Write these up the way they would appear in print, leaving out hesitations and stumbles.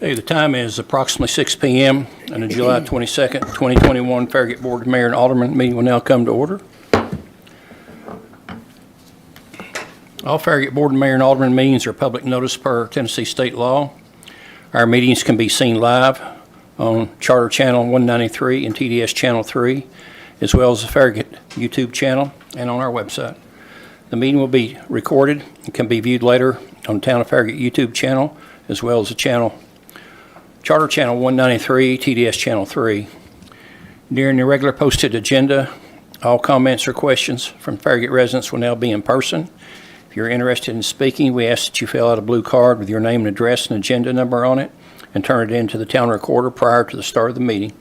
Okay, the time is approximately 6 p.m. on the July 22nd, 2021 Farragut Board of Mayor and Aldermen meeting will now come to order. All Farragut Board of Mayor and Aldermen meetings are public notice per Tennessee state law. Our meetings can be seen live on Charter Channel 193 and TDS Channel 3, as well as the Farragut YouTube channel and on our website. The meeting will be recorded and can be viewed later on the Town of Farragut YouTube channel, as well as the Charter Channel 193, TDS Channel 3. During the regular posted agenda, all comments or questions from Farragut residents will now be in person. If you're interested in speaking, we ask that you fill out a blue card with your name and address and agenda number on it and turn it in to the town recorder prior to the start of the meeting.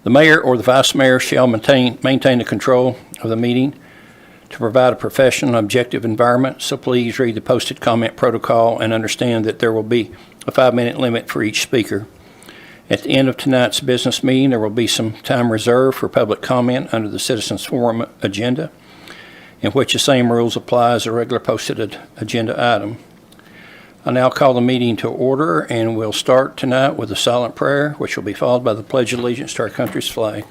The mayor or the vice mayor shall maintain the control of the meeting to provide a professional and objective environment, so please read the posted comment protocol and understand that there will be a 5-minute limit for each speaker. At the end of tonight's business meeting, there will be some time reserved for public comment under the Citizens Forum agenda, in which the same rules apply as a regular posted agenda item. I now call the meeting to order, and we'll start tonight with a silent prayer, which will be followed by the Pledge of Allegiance to our country's flag.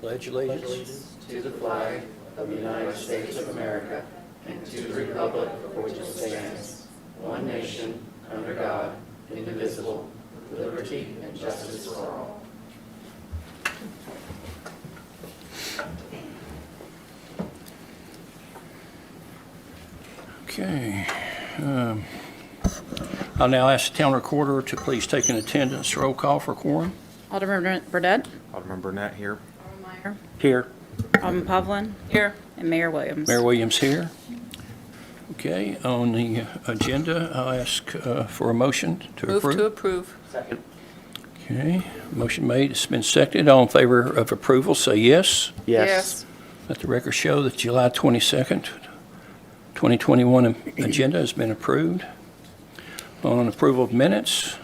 Pledge allegiance to the flag of the United States of America and to the republic for which it stands, one nation, under God, indivisible, with liberty and justice for all. Okay. I'll now ask the town recorder to please take an attendance roll call for quorum. Alderman Burdett. Alderman Burnett here. Alderman Meyer. Here. Alderman Pavlin. Here. And Mayor Williams. Mayor Williams here. Okay, on the agenda, I'll ask for a motion to approve. Move to approve. Second. Okay, motion made, it's been seconded. All in favor of approval, say yes. Yes. Let the record show that July 22nd, 2021 agenda has been approved. On approval of minutes,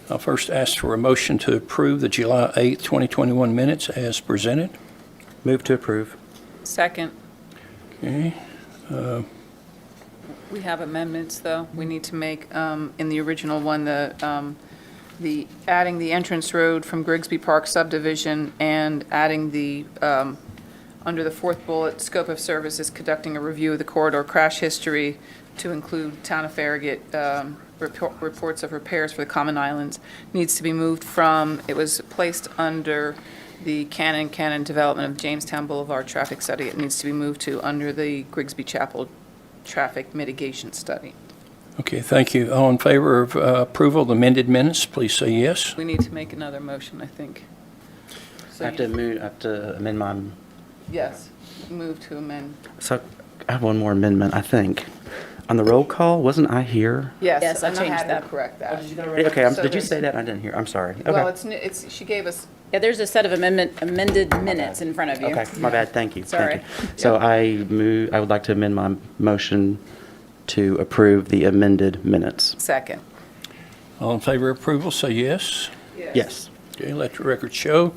I'll first ask for a motion to approve the July 8th, 2021 minutes as presented. Move to approve. Second. Okay, We have amendments, though. We need to make, in the original one, the adding the entrance road from Grigsby Park subdivision and adding the, under the fourth bullet, scope of services, conducting a review of the corridor crash history to include Town of Farragut reports of repairs for the common islands, needs to be moved from, it was placed under the Cannon development of Jamestown Boulevard traffic study. It needs to be moved to under the Grigsby Chapel traffic mitigation study. okay, thank you. All in favor of approval of the amended minutes, please say yes. We need to make another motion, I think. So I have to amend my, Yes, move to amend. so I have one more amendment, I think. On the roll call, wasn't I here? Yes, I and changed had to that. correct that. Okay, So did you there's- say that? I didn't hear. I'm sorry. Well, Okay. it's, she gave us, Yeah, there's a set of amended minutes in front of you. Okay, my bad. Thank you. Sorry. Thank you. So I would like to amend my motion to approve the amended minutes. second. All in favor of approval, say yes. Yes. Okay, let the record show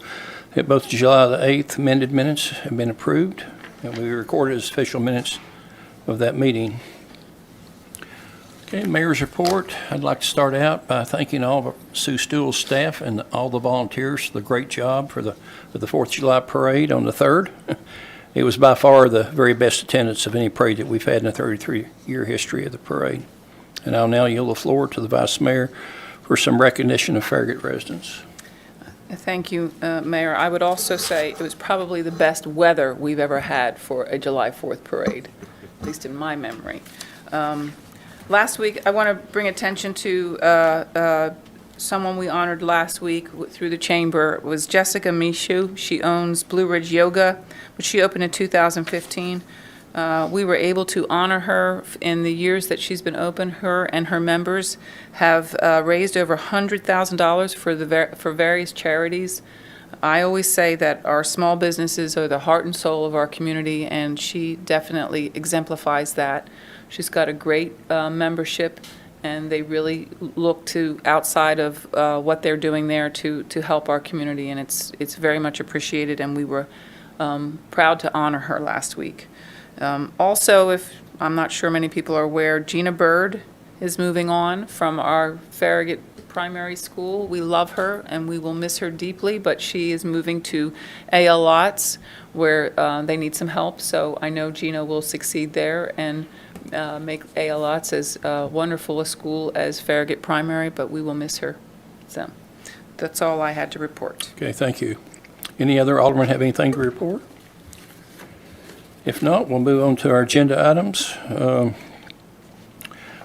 that both July the 8th amended minutes have been approved, and we recorded as official minutes of that meeting. Okay, Mayor's report. I'd like to start out by thanking all of Sue Stewell's staff and all the volunteers for the great job for the 4th of July parade on the 3rd. It was by far the very best attendance of any parade that we've had in the 33-year history of the parade. And I'll now yield the floor to the Vice Mayor for some recognition of Farragut residents. Thank you, Mayor. I would also say it was probably the best weather we've ever had for a July 4th parade, at least in my memory. Last week, I want to bring attention to someone we honored last week through the chamber. It was Jessica Mishu. She owns Blue Ridge Yoga, which she opened in 2015. We were able to honor her in the years that she's been open. Her and her members have raised over $100,000 for various charities. I always say that our small businesses are the heart and soul of our community, and she definitely exemplifies that. She's got a great membership, and they really look to outside of what they're doing there to help our community, and it's very much appreciated, and we were proud to honor her last week. Also, if I'm not sure many people are aware, Gina Bird is moving on from our Farragut Primary School. We love her, and we will miss her deeply, but she is moving to A.L. Lots, where they need some help, so I know Gina will succeed there and make A.L. Lots as wonderful a school as Farragut Primary, but we will miss her. So that's all I had to report. Okay, thank you. Any other aldermen have anything to report? If not, we'll move on to our agenda items.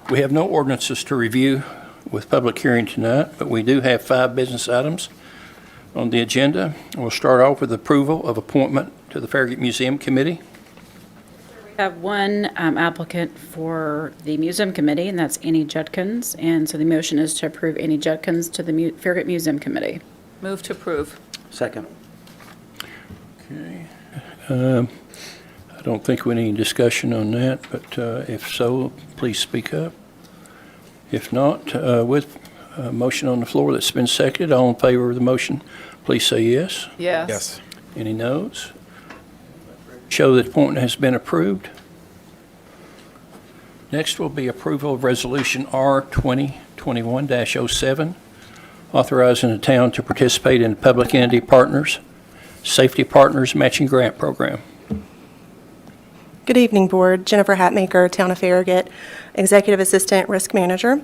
We have no ordinances to review with public hearing tonight, but we do have 5 business items on the agenda. We'll start off with approval of appointment to the Farragut Museum Committee. We have one applicant for the Museum Committee, and that's Annie Judkins. And so the motion is to approve Annie Judkins to the Farragut Museum Committee. Move to approve. Second. Okay. I don't think we need any discussion on that, but if so, please speak up. If not, with a motion on the floor that's been seconded, all in favor of the motion, please say yes. Yes. Yes. Any noes? Show that appointment has been approved. Next will be approval of Resolution R 2021-07, authorizing the town to participate in the Public Entity Partners, Safety Partners Matching Grant Program. Good evening, Board. Jennifer Hatmaker, Town of Farragut, Executive Assistant Risk Manager.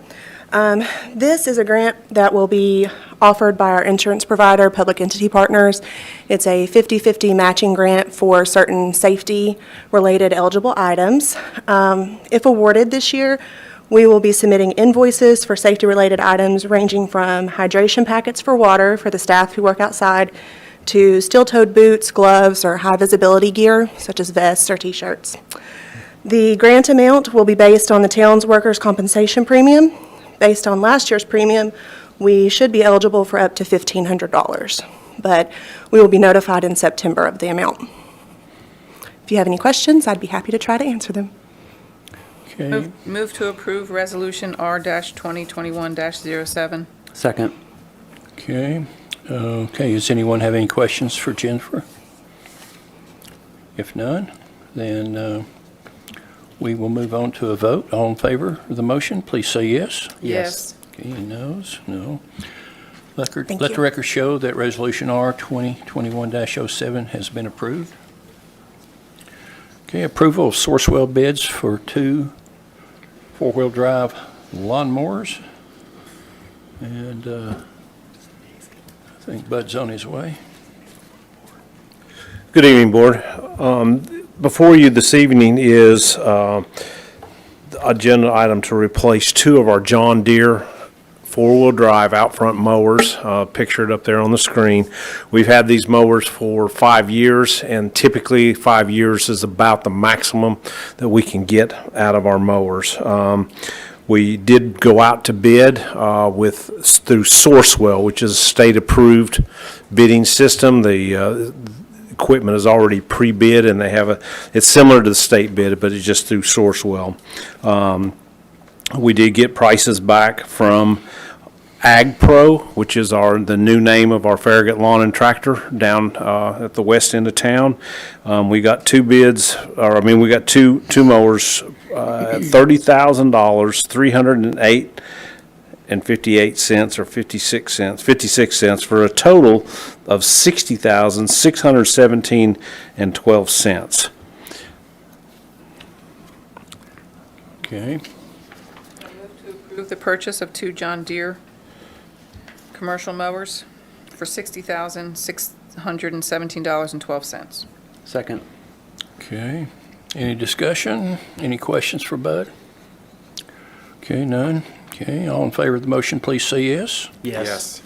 This is a grant that will be offered by our insurance provider, Public Entity Partners. It's a 50-50 matching grant for certain safety-related eligible items. If awarded this year, we will be submitting invoices for safety-related items ranging from hydration packets for water for the staff who work outside to steel-toed boots, gloves, or high-visibility gear, such as vests or T-shirts. The grant amount will be based on the town's workers' compensation premium. Based on last year's premium, we should be eligible for up to $1,500, but we will be notified in September of the amount. If you have any questions, I'd be happy to try to answer them. Okay. Move to approve Resolution R-2021-07. Second. Okay. Okay, does anyone have any questions for Jennifer? If none, then we will move on to a vote. All in favor of the motion, please say yes. Yes. Okay, any noes? No. Let Thank the you. record show that Resolution R 2021-07 has been approved. Okay, approval of Sourcewell bids for 2 4-wheel drive lawnmowers. And I think Bud's on his way. Good evening, Board. Before you this evening is agenda item to replace 2 of our John Deere 4-wheel drive out front mowers, pictured up there on the screen. We've had these mowers for 5 years, and typically 5 years is about the maximum that we can get out of our mowers. We did go out to bid through Sourcewell, which is a state-approved bidding system. The equipment is already pre-bid, and they have it's similar to the state bid, but it's just through Sourcewell. We did get prices back from Ag Pro, which is the new name of our Farragut Lawn and Tractor down at the west end of town. We got 2 bids, we got two mowers at $30,000, $308.58 or 56 cents for a total of $60,617.12. Okay. Approve the purchase of 2 John Deere commercial mowers for $60,617.12. Second. Okay. Any discussion? Any questions for Bud? Okay, none. Okay, all in favor of the motion, please say yes. Yes.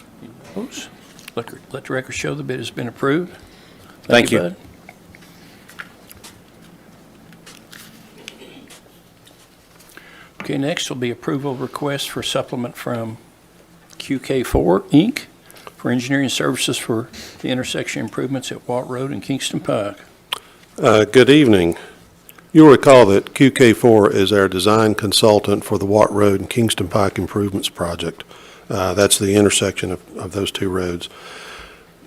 Opposed? Let the record show the bid has been approved. Thank you. Bud. Okay, next will be approval of request for supplement from QK4 Inc. for engineering services for the intersection improvements at Watt Road and Kingston Pike. Good evening. You'll recall that QK4 is our design consultant for the Watt Road and Kingston Pike Improvements Project. That's the intersection of those two roads.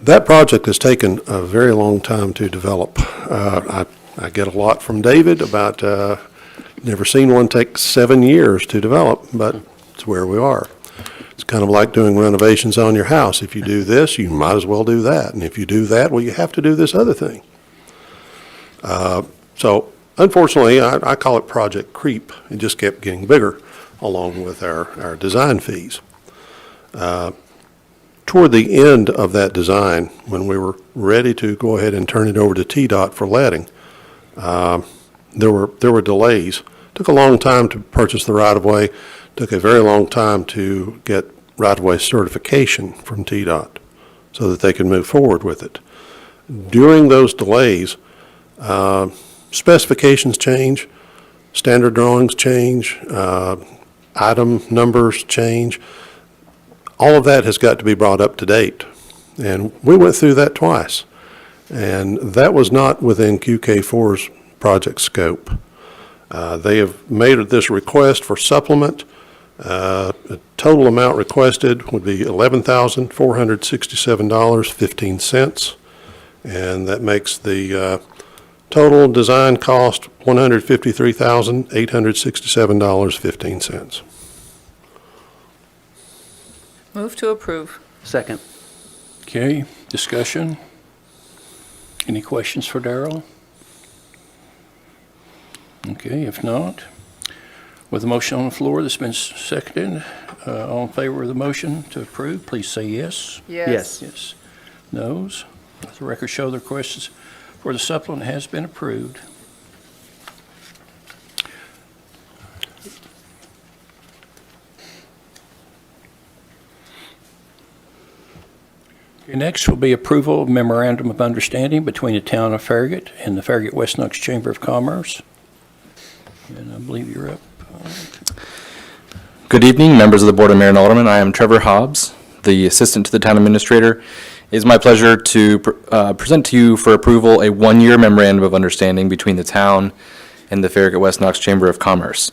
That project has taken a very long time to develop. I get a lot from David about never seen one take 7 years to develop, but it's where we are. It's kind of like doing renovations on your house. If you do this, you might as well do that. And if you do that, well, you have to do this other thing. So unfortunately, I call it project creep. It just kept getting bigger along with our design fees. Toward the end of that design, when we were ready to go ahead and turn it over to TDOT for letting, there were delays. Took a long time to purchase the right-of-way. Took a very long time to get right-of-way certification from TDOT so that they could move forward with it. During those delays, specifications change, standard drawings change, item numbers change. All of that has got to be brought up to date. And we went through that twice. And that was not within QK4's project scope. They have made this request for supplement. The total amount requested would be $11,467.15. And that makes the total design cost $153,867.15. Move to approve. Second. Okay, discussion? Any questions for Darrell? Okay, if not, with a motion on the floor that's been seconded, all in favor of the motion to approve, please say yes. Yes. Yes. Noes? Let the record show the request for the supplement has been approved. Okay, next will be approval of memorandum of understanding between the town of Farragut and the Farragut West Knox Chamber of Commerce. And I believe you're up. Good evening, members of the Board of Mayor and Aldermen. I am Trevor Hobbs, the Assistant to the Town Administrator. It is my pleasure to present to you for approval a one-year memorandum of understanding between the town and the Farragut West Knox Chamber of Commerce.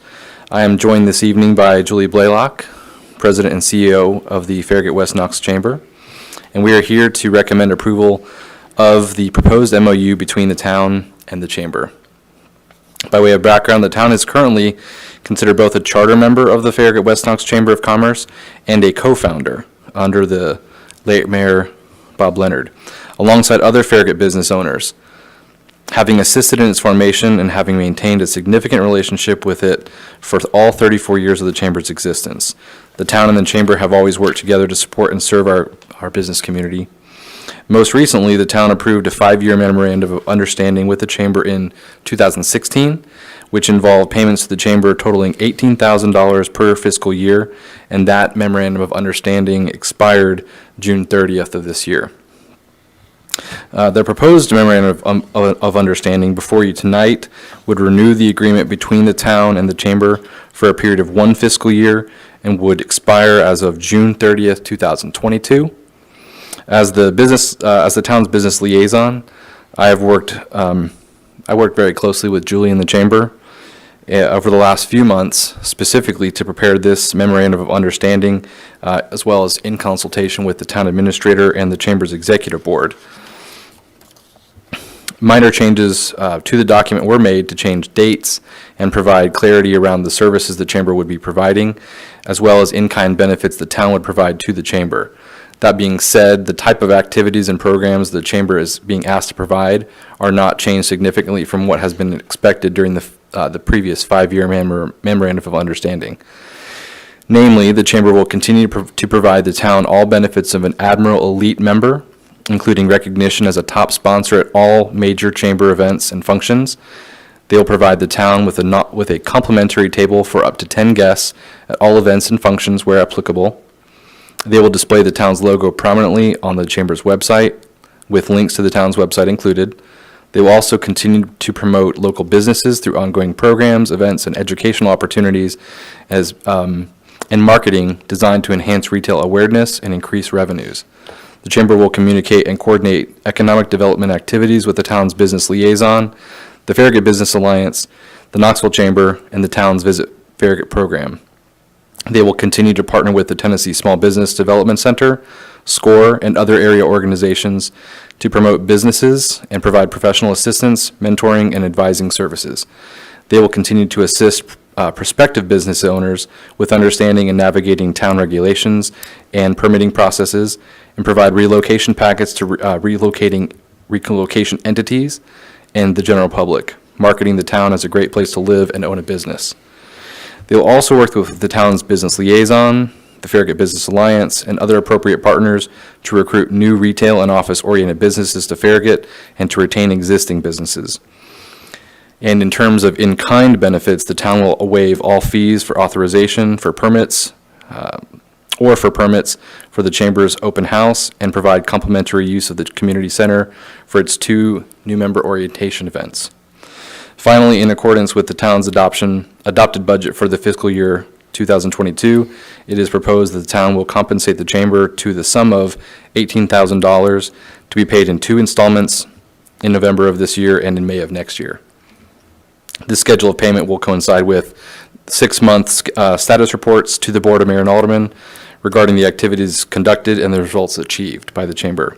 I am joined this evening by Julie Blaylock, President and CEO of the Farragut West Knox Chamber, and we are here to recommend approval of the proposed MOU between the town and the Chamber. By way of background, the town is currently considered both a charter member of the Farragut West Knox Chamber of Commerce and a co-founder under the late Mayor Bob Leonard, alongside other Farragut business owners. Having assisted in its formation and having maintained a significant relationship with it for all 34 years of the Chamber's existence, the town and the Chamber have always worked together to support and serve our business community. Most recently, the town approved a 5-year memorandum of understanding with the Chamber in 2016, which involved payments to the Chamber totaling $18,000 per fiscal year, and that memorandum of understanding expired June 30th of this year. The proposed memorandum of understanding before you tonight would renew the agreement between the town and the Chamber for a period of 1 fiscal year and would expire as of June 30th, 2022. As the town's business liaison, I worked very closely with Julie in the Chamber over the last few months, specifically to prepare this memorandum of understanding, as well as in consultation with the town administrator and the Chamber's executive board. Minor changes to the document were made to change dates and provide clarity around the services the Chamber would be providing, as well as in-kind benefits the town would provide to the Chamber. That being said, the type of activities and programs the Chamber is being asked to provide are not changed significantly from what has been expected during the previous 5-year memorandum of understanding. Namely, the Chamber will continue to provide the town all benefits of an Admiral Elite member, including recognition as a top sponsor at all major Chamber events and functions. They will provide the town with a complimentary table for up to 10 guests at all events and functions where applicable. They will display the town's logo prominently on the Chamber's website, with links to the town's website included. They will also continue to promote local businesses through ongoing programs, events, and educational opportunities and marketing designed to enhance retail awareness and increase revenues. The Chamber will communicate and coordinate economic development activities with the town's business liaison. the Farragut Business Alliance, the Knoxville Chamber, and the town's Visit Farragut program. They will continue to partner with the Tennessee Small Business Development Center, SCORE, and other area organizations to promote businesses and provide professional assistance, mentoring, and advising services. They will continue to assist prospective business owners with understanding and navigating town regulations and permitting processes, and provide relocation packets to relocation entities and the general public, marketing the town as a great place to live and own a business. They will also work with the town's business liaison, the Farragut Business Alliance, and other appropriate partners to recruit new retail and office-oriented businesses to Farragut and to retain existing businesses. And in terms of in-kind benefits, the town will waive all fees for authorization for permits or for permits for the Chamber's open house and provide complimentary use of the community center for its 2 new member orientation events. Finally, in accordance with the town's adopted budget for the fiscal year 2022, it is proposed that the town will compensate the Chamber to the sum of $18,000 to be paid in 2 installments in November of this year and in May of next year. This schedule of payment will coincide with 6 months status reports to the Board of Mayor and Aldermen regarding the activities conducted and the results achieved by the Chamber.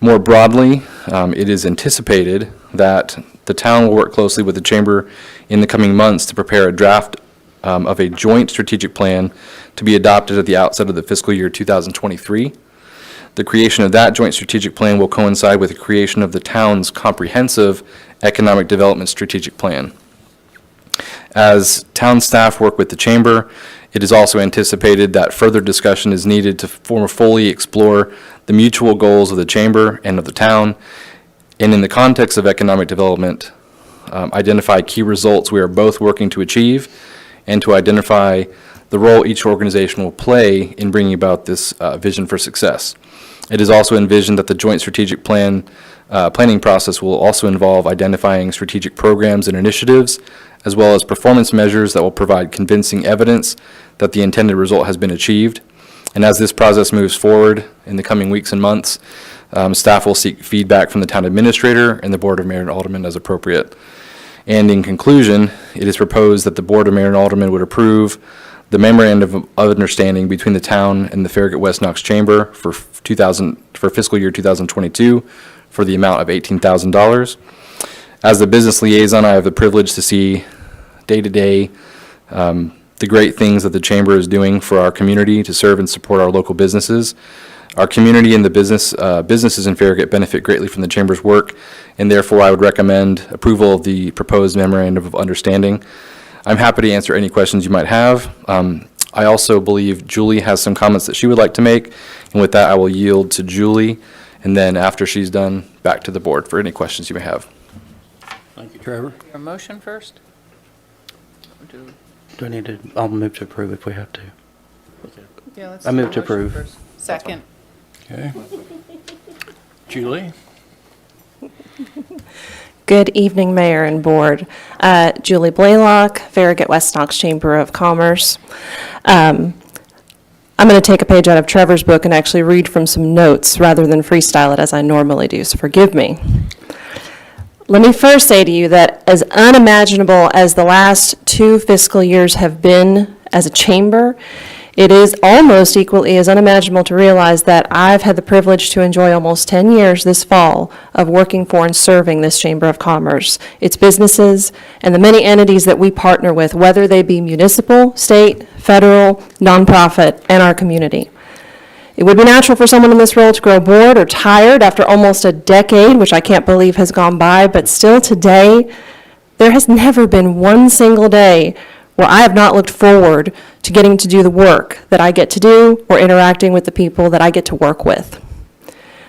More broadly, it is anticipated that the town will work closely with the Chamber in the coming months to prepare a draft of a joint strategic plan to be adopted at the outset of the fiscal year 2023. The creation of that joint strategic plan will coincide with the creation of the town's comprehensive economic development strategic plan. As town staff work with the Chamber, it is also anticipated that further discussion is needed to more fully explore the mutual goals of the Chamber and of the town, and in the context of economic development, identify key results we are both working to achieve, and to identify the role each organization will play in bringing about this vision for success. It is also envisioned that the joint strategic planning process will also involve identifying strategic programs and initiatives, as well as performance measures that will provide convincing evidence that the intended result has been achieved. And as this process moves forward in the coming weeks and months, staff will seek feedback from the town administrator and the Board of Mayor and Aldermen as appropriate. And in conclusion, it is proposed that the Board of Mayor and Aldermen would approve the memorandum of understanding between the town and the Farragut West Knox Chamber for fiscal year 2022 for the amount of $18,000. As the business liaison, I have the privilege to see day to day the great things that the Chamber is doing for our community to serve and support our local businesses. Our community and the businesses in Farragut benefit greatly from the Chamber's work, and therefore I would recommend approval of the proposed memorandum of understanding. I'm happy to answer any questions you might have. I also believe Julie has some comments that she would like to make, and with that I will yield to Julie, and then after she's done, back to the board for any questions you may have. Thank you, Trevor. Your motion first? Do I need to, I'll move to approve if we have to. Yeah, let's I do move the to motion approve. first. Second. Okay. Julie? Good evening, Mayor and Board. Julie Blaylock, Farragut West Knox Chamber of Commerce. I'm going to take a page out of Trevor's book and actually read from some notes rather than freestyle it as I normally do, so forgive me. Let me first say to you that as unimaginable as the last 2 fiscal years have been as a chamber, it is almost equally as unimaginable to realize that I've had the privilege to enjoy almost 10 years this fall of working for and serving this Chamber of Commerce, its businesses, and the many entities that we partner with, whether they be municipal, state, federal, nonprofit, and our community. It would be natural for someone in this role to grow bored or tired after almost a decade, which I can't believe has gone by, but still today, there has never been one single day where I have not looked forward to getting to do the work that I get to do or interacting with the people that I get to work with.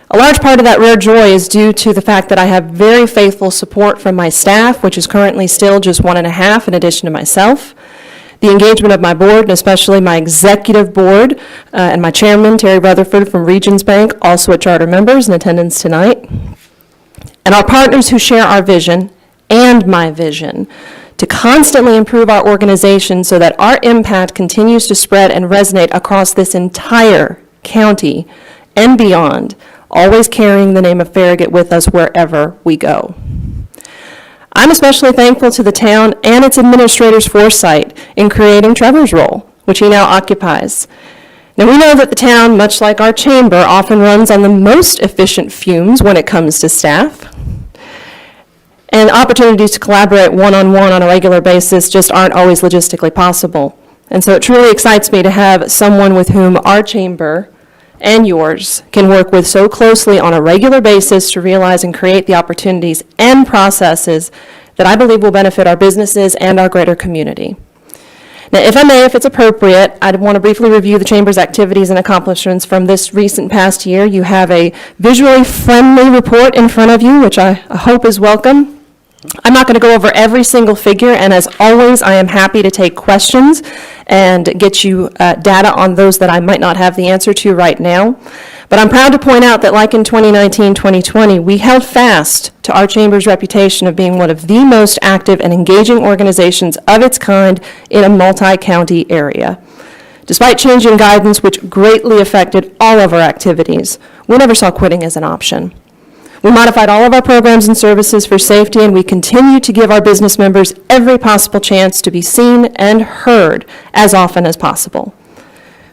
A large part of that rare joy is due to the fact that I have very faithful support from my staff, which is currently still just 1.5 in addition to myself. The engagement of my board, and especially my executive board, and my chairman, Terry Rutherford from Regions Bank, also a charter members in attendance tonight. And our partners who share our vision and my vision to constantly improve our organization so that our impact continues to spread and resonate across this entire county and beyond, always carrying the name of Farragut with us wherever we go. I'm especially thankful to the town and its administrator's foresight in creating Trevor's role, which he now occupies. Now, we know that the town, much like our chamber, often runs on the most efficient fumes when it comes to staff. And opportunities to collaborate one-on-one on a regular basis just aren't always logistically possible. And so it truly excites me to have someone with whom our chamber and yours can work with so closely on a regular basis to realize and create the opportunities and processes that I believe will benefit our businesses and our greater community. Now, if I may, if it's appropriate, I'd want to briefly review the Chamber's activities and accomplishments from this recent past year. You have a visually friendly report in front of you, which I hope is welcome. I'm not going to go over every single figure, and as always, I am happy to take questions and get you data on those that I might not have the answer to right now. But I'm proud to point out that like in 2019-2020, we held fast to our Chamber's reputation of being one of the most active and engaging organizations of its kind in a multi-county area. Despite changing guidance which greatly affected all of our activities, we never saw quitting as an option. We modified all of our programs and services for safety, and we continue to give our business members every possible chance to be seen and heard as often as possible.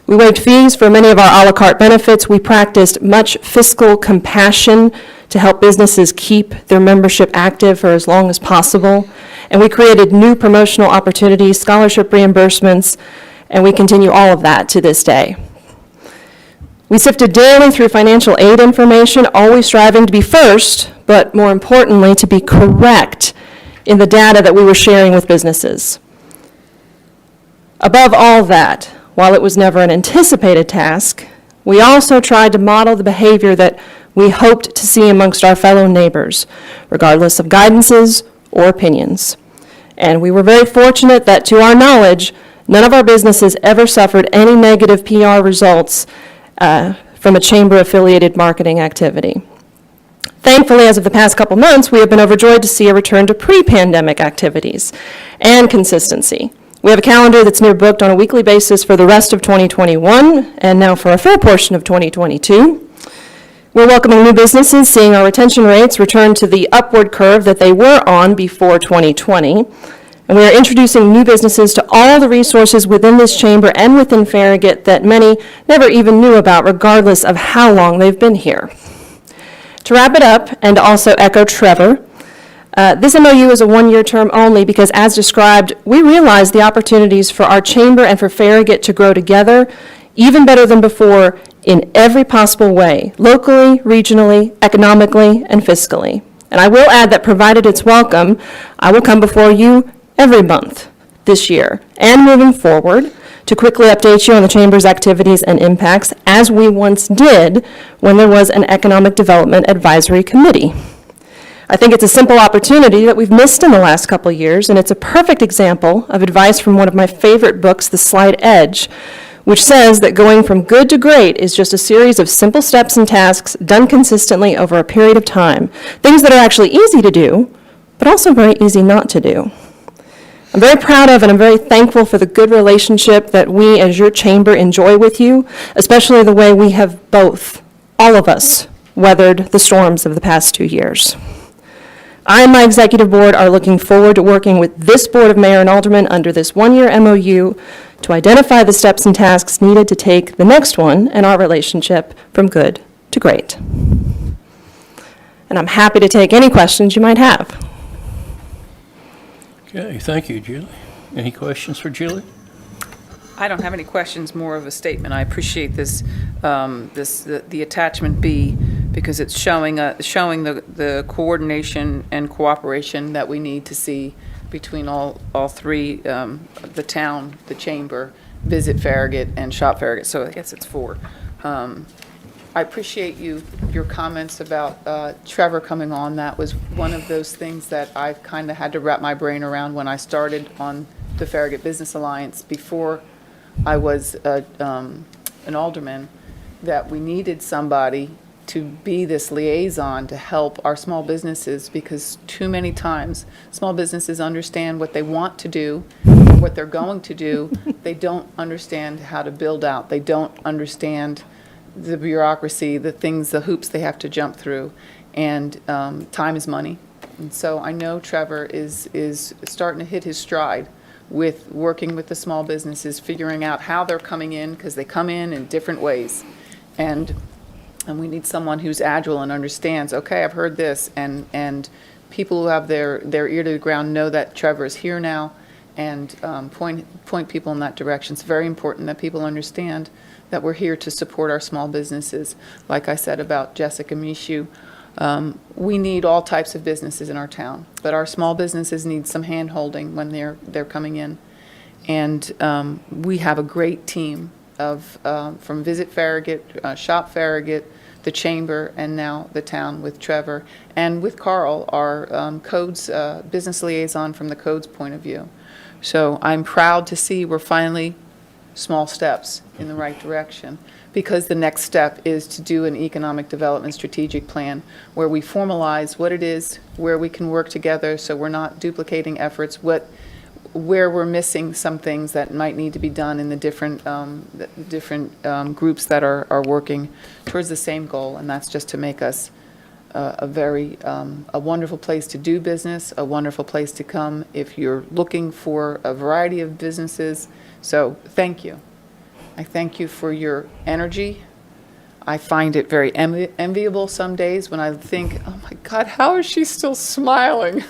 We waived fees for many of our a la carte benefits. We practiced much fiscal compassion to help businesses keep their membership active for as long as possible. And we created new promotional opportunities, scholarship reimbursements, and we continue all of that to this day. We sifted daily through financial aid information, always striving to be first, but more importantly, to be correct in the data that we were sharing with businesses. Above all that, while it was never an anticipated task, we also tried to model the behavior that we hoped to see amongst our fellow neighbors, regardless of guidances or opinions. And we were very fortunate that, to our knowledge, none of our businesses ever suffered any negative PR results from a chamber-affiliated marketing activity. Thankfully, as of the past couple months, we have been overjoyed to see a return to pre-pandemic activities and consistency. We have a calendar that's near booked on a weekly basis for the rest of 2021 and now for a fair portion of 2022. We're welcoming new businesses, seeing our retention rates return to the upward curve that they were on before 2020. And we are introducing new businesses to all the resources within this chamber and within Farragut that many never even knew about, regardless of how long they've been here. To wrap it up, and also echo Trevor, this MOU is a one-year term only because, as described, we realize the opportunities for our chamber and for Farragut to grow together even better than before in every possible way, locally, regionally, economically, and fiscally. And I will add that, provided it's welcome, I will come before you every month this year and moving forward to quickly update you on the Chamber's activities and impacts, as we once did when there was an Economic Development Advisory Committee. I think it's a simple opportunity that we've missed in the last couple of years, and it's a perfect example of advice from one of my favorite books, The Slight Edge, which says that going from good to great is just a series of simple steps and tasks done consistently over a period of time, things that are actually easy to do, but also very easy not to do. I'm very proud of and I'm very thankful for the good relationship that we as your chamber enjoy with you, especially the way we have both, all of us, weathered the storms of the past 2 years. I and my executive board are looking forward to working with this Board of Mayor and Aldermen under this one-year MOU to identify the steps and tasks needed to take the next one in our relationship from good to great. And I'm happy to take any questions you might have. Okay, thank you, Julie. Any questions for Julie? I don't have any questions, more of a statement. I appreciate this, the attachment B, because it's showing the coordination and cooperation that we need to see between all three, the town, the chamber, Visit Farragut, and Shop Farragut. So I guess it's 4. I appreciate your comments about Trevor coming on. That was one of those things that I kind of had to wrap my brain around when I started on the Farragut Business Alliance before I was an alderman, that we needed somebody to be this liaison to help our small businesses, because too many times small businesses understand what they want to do, what they're going to do. They don't understand how to build out. They don't understand the bureaucracy, the things, the hoops they have to jump through. And time is money. And so I know Trevor is starting to hit his stride with working with the small businesses, figuring out how they're coming in, because they come in different ways. And we need someone who's agile and understands, okay, I've heard this, and people who have their ear to the ground know that Trevor is here now, and point people in that direction. It's very important that people understand that we're here to support our small businesses. Like I said about Jessica Mishu, we need all types of businesses in our town, but our small businesses need some hand-holding when they're coming in. And we have a great team of, from Visit Farragut, Shop Farragut, the Chamber, and now the town with Trevor, and with Carl, our codes, business liaison from the codes point of view. So I'm proud to see we're finally small steps in the right direction, because the next step is to do an economic development strategic plan where we formalize what it is, where we can work together so we're not duplicating efforts, where we're missing some things that might need to be done in the different groups that are working towards the same goal, and that's just to make us a wonderful place to do business, a wonderful place to come if you're looking for a variety of businesses. So thank you. I thank you for your energy. I find it very enviable some days when I think, oh my God, how is she still smiling?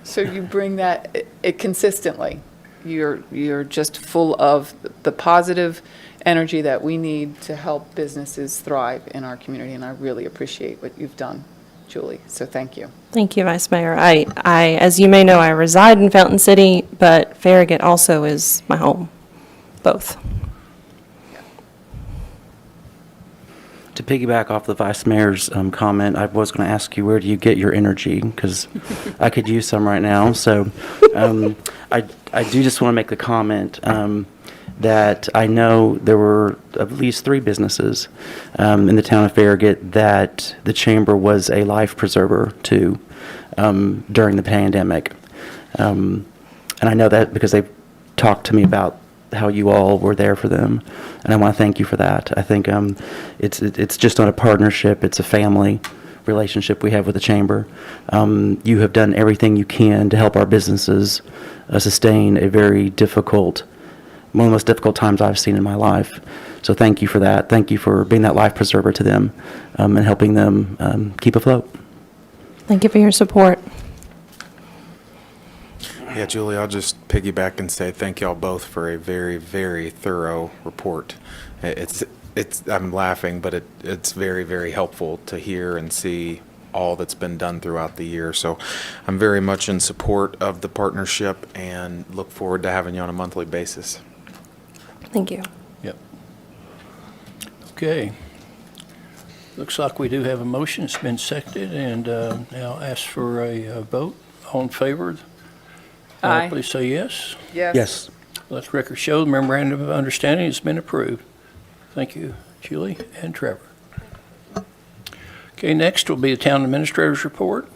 So you bring that consistently. You're just full of the positive energy that we need to help businesses thrive in our community, and I really appreciate what you've done, Julie. So thank you. Thank you, Vice Mayor. I, as you may know, I reside in Fountain City, but Farragut also is my home, both. To piggyback off the Vice Mayor's comment, I was going to ask you, where do you get your energy? Because I could use some right now. So I do just want to make the comment that I know there were at least 3 businesses in the town of Farragut that the Chamber was a life preserver to during the pandemic. And I know that because they've talked to me about how you all were there for them, and I want to thank you for that. I think it's just not a partnership, it's a family relationship we have with the Chamber. You have done everything you can to help our businesses sustain a very difficult, one of the most difficult times I've seen in my life. So thank you for that. Thank you for being that life preserver to them and helping them keep afloat. Thank you for your support. Yeah, Julie, I'll just piggyback and say thank y'all both for a very, very thorough report. I'm laughing, but it's very, very helpful to hear and see all that's been done throughout the year. So I'm very much in support of the partnership and look forward to having you on a monthly basis. Thank you. Yep. Okay. Looks like we do have a motion. It's been seconded, and now ask for a vote. All in favor? Aye. Please say yes. Yes. Let the record show the memorandum of understanding has been approved. Thank you, Julie and Trevor. Okay, next will be the town administrator's report.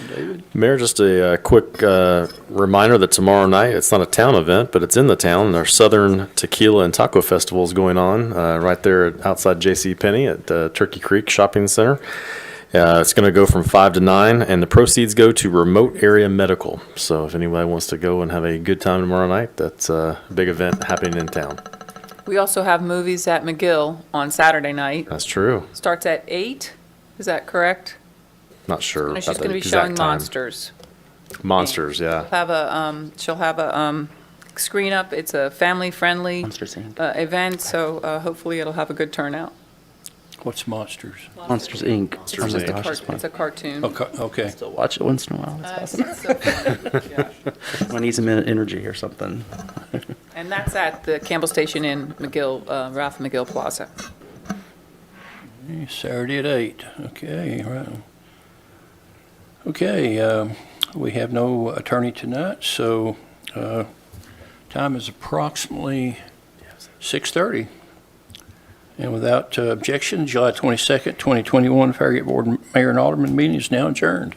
David? Mayor, just a quick reminder that tomorrow night, it's not a town event, but it's in the town. Our Southern Tequila and Taco Festival is going on right there outside JCPenney at Turkey Creek Shopping Center. It's going to go from 5 to 9, and the proceeds go to remote area medical. So if anybody wants to go and have a good time tomorrow night, that's a big event happening in town. We also have movies at McGill on Saturday night. That's true. Starts at 8, is that correct? Not sure And about she's the going to be exact showing time. Monsters. Monsters, yeah. She'll have a screen up. It's a family-friendly Monsters, Inc. event, so hopefully it'll have a good turnout. What's Monsters? Monsters, Inc. Monsters, Oh my Inc. gosh, it's fun. It's a cartoon. Okay. Still watch it once in a while. It's awesome. It's so fun. Yeah. I need some energy or something. And that's at the Campbell Station in McGill, Ralph McGill Plaza. Saturday at 8. Okay, right. Okay, we have no attorney tonight, so time is approximately 6:30. And without objection, July 22nd, 2021, Farragut Board Mayor and Alderman meeting is now adjourned.